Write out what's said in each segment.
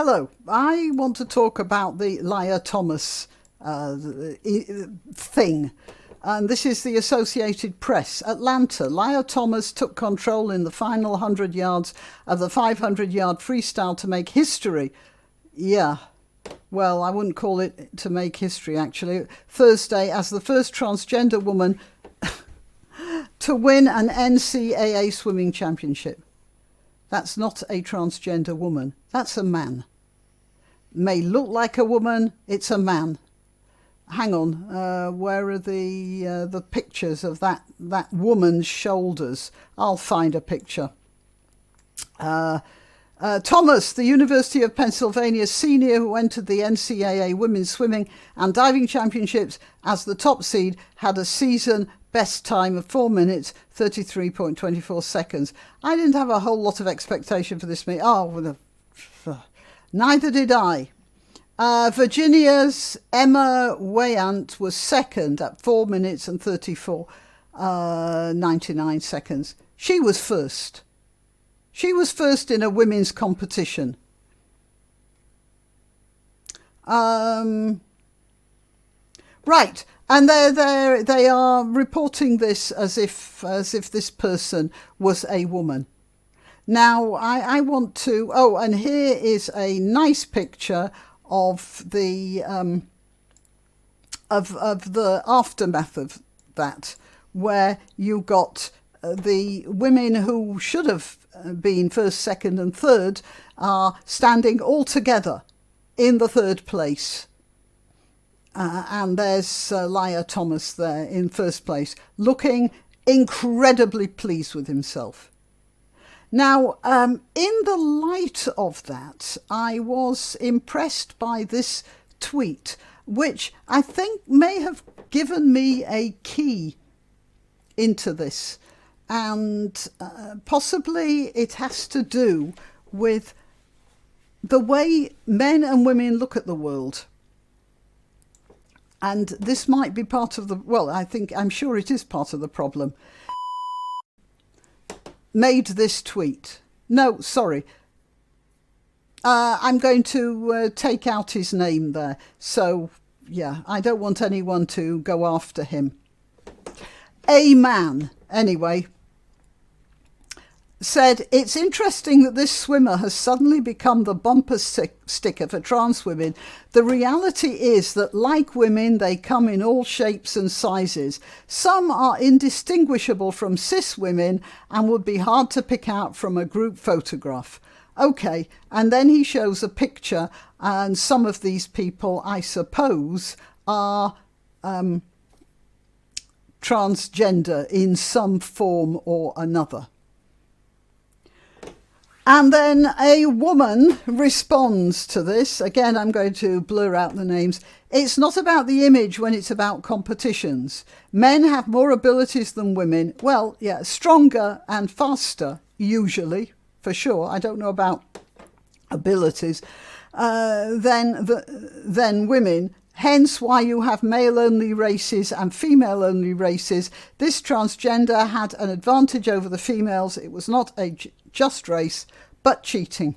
Hello, I want to talk about the Lia Thomas thing. And this is the Associated Press. Atlanta, Lia Thomas took control in the final 100 yards of the 500-yard freestyle to make history. Yeah, well, I wouldn't call it to make history, actually. Thursday, as the first transgender woman to win an NCAA swimming championship. That's not a transgender woman. That's a man. May look like a woman. It's a man. Hang on. Where are the pictures of that woman's shoulders? I'll find a picture. Thomas, the University of Pennsylvania senior who entered the NCAA Women's Swimming and Diving Championships as the top seed, had a season best time of 4 minutes, 33.24 seconds. I didn't have a whole lot of expectation for this meet. Neither did I. Virginia's Emma Weyant was second at 4 minutes and 34.99 seconds. She was first. She was first in a women's competition. Right. And they are reporting this as if this person was a woman. Now, I want to... Oh, and here is a nice picture of the aftermath of that, where you got the women who should have been first, second and third are standing all together in the third place. And there's Lia Thomas there in first place, looking incredibly pleased with himself. Now, in the light of that, I was impressed by this tweet, which I think may have given me a key into this. And possibly it has to do with the way men and women look at the world. And this might be part of the, well, I'm sure it is part of the problem. Made this tweet. No, sorry. I'm going to take out his name there. So, yeah, I don't want anyone to go after him. A man, anyway, said, "It's interesting that this swimmer has suddenly become the bumper sticker for trans women. The reality is that, like women, they come in all shapes and sizes. Some are indistinguishable from cis women and would be hard to pick out from a group photograph." Okay, and then he shows a picture, and some of these people, I suppose, are transgender in some form or another. And then a woman responds to this. Again, I'm going to blur out the names. "It's not about the image when it's about competitions. Men have more abilities than women. Well, yeah, stronger and faster, usually, for sure. I don't know about abilities, than women. Hence why you have male-only races and female-only races. This transgender had an advantage over the females. It was not a just race, but cheating."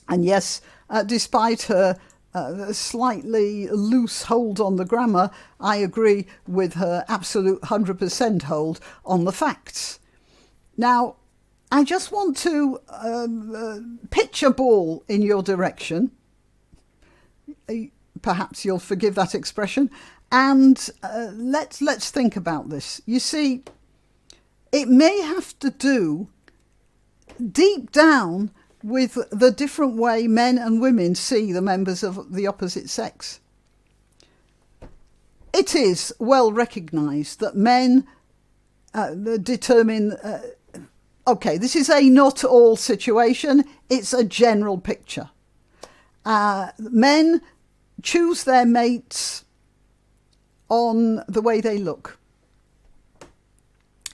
And yes, despite her slightly loose hold on the grammar, I agree with her absolute 100% hold on the facts. Now, I just want to pitch a ball in your direction. Perhaps you'll forgive that expression. And let's think about this. You see, it may have to do deep down with the different way men and women see the members of the opposite sex. It is well recognised that men determine... okay, this is a not all situation. It's a general picture. Men choose their mates on the way they look.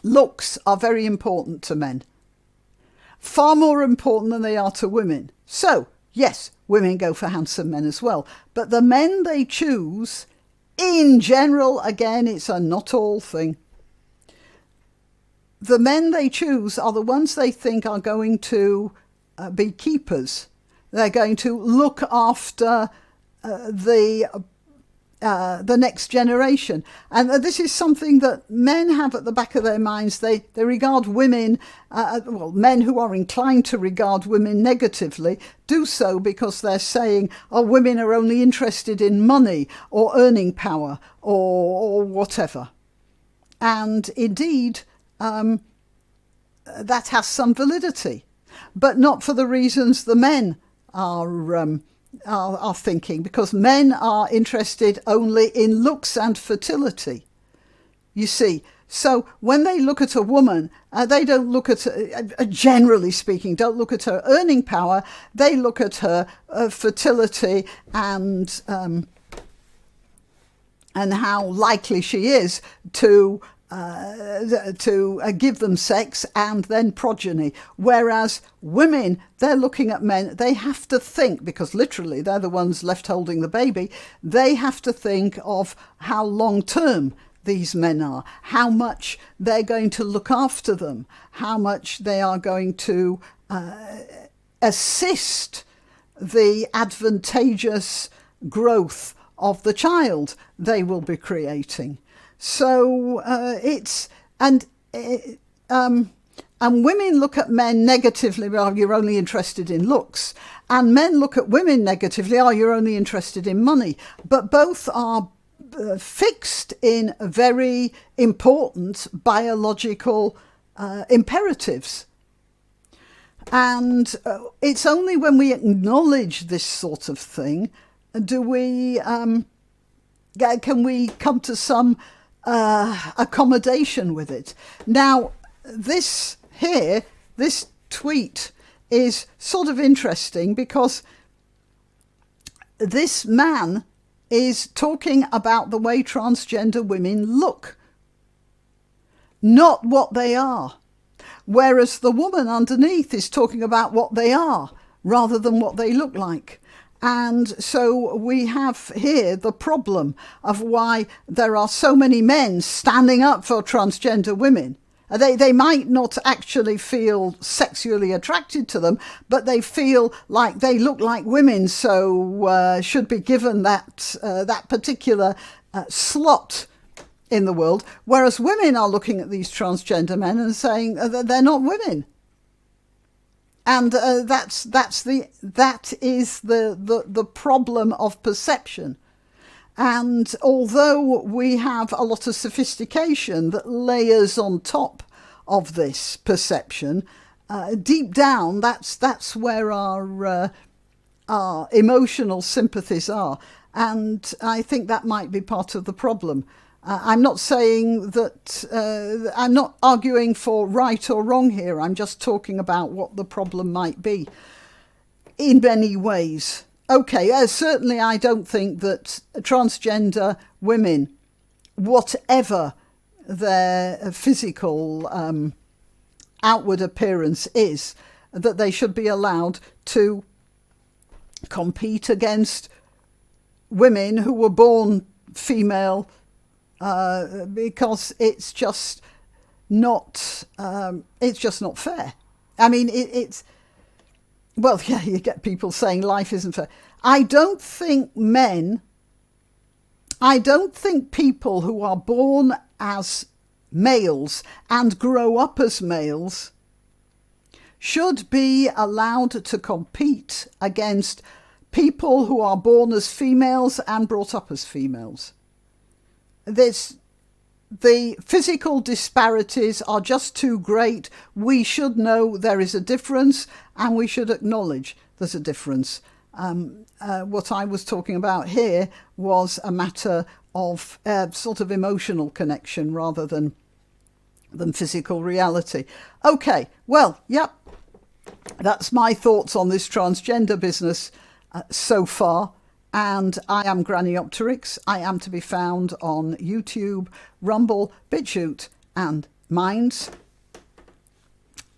Looks are very important to men. Far more important than they are to women. So, yes, women go for handsome men as well. But the men they choose, in general, again, it's a not all thing. The men they choose are the ones they think are going to be keepers. They're going to look after the next generation. And this is something that men have at the back of their minds. They regard women, men who are inclined to regard women negatively do so because they're saying, oh, women are only interested in money or earning power or whatever. And indeed, that has some validity, but not for the reasons the men are thinking, because men are interested only in looks and fertility, you see. So when they look at a woman, they don't look at, generally speaking, don't look at her earning power. They look at her fertility and how likely she is to give them sex and then progeny. Whereas women, they're looking at men, they have to think, because literally they're the ones left holding the baby, they have to think of how long term these men are, how much they're going to look after them, how much they are going to assist the advantageous growth of the child they will be creating. So and women look at men negatively, well, you're only interested in looks. And men look at women negatively, oh, you're only interested in money. But both are fixed in very important biological imperatives. And it's only when we acknowledge this sort of thing do we can we come to some accommodation with it. Now, this tweet is sort of interesting because this man is talking about the way transgender women look, not what they are. Whereas the woman underneath is talking about what they are rather than what they look like. And so we have here the problem of why there are so many men standing up for transgender women. They might not actually feel sexually attracted to them, but they feel like they look like women, so should be given that particular slot in the world. Whereas women are looking at these transgender men and saying they're not women. And that is the problem of perception. And although we have a lot of sophistication that layers on top of this perception, deep down, that's where our emotional sympathies are. And I think that might be part of the problem. I'm not saying that, I'm not arguing for right or wrong here. I'm just talking about what the problem might be in many ways. Okay, certainly I don't think that transgender women, whatever their physical outward appearance is, that they should be allowed to compete against women who were born female, because it's just not fair. I mean, it's well, yeah, you get people saying life isn't fair. I don't think people who are born as males and grow up as males should be allowed to compete against people who are born as females and brought up as females. The physical disparities are just too great. We should know there is a difference, and we should acknowledge there's a difference. What I was talking about here was a matter of sort of emotional connection rather than physical reality. Okay, well, yep, that's my thoughts on this transgender business so far. And I am Graniopteryx. I am to be found on YouTube, Rumble, BitChute and Minds.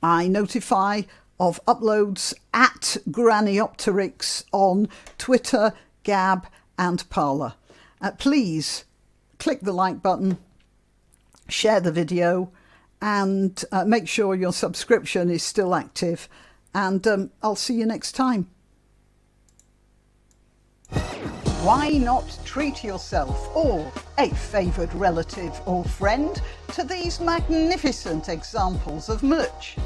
I notify of uploads at Graniopteryx on Twitter, Gab and Parler. Please click the like button, share the video and make sure your subscription is still active. And I'll see you next time. Why not treat yourself or a favoured relative or friend to these magnificent examples of merch?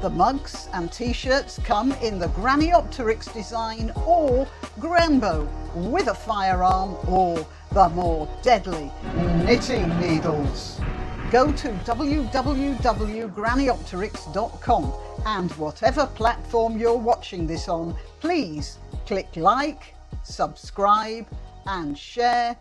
The mugs and t-shirts come in the Graniopteryx design or Granbo with a firearm or the more deadly knitting needles. Go to www.graniopteryx.com and whatever platform you're watching this on, please click like, subscribe and share.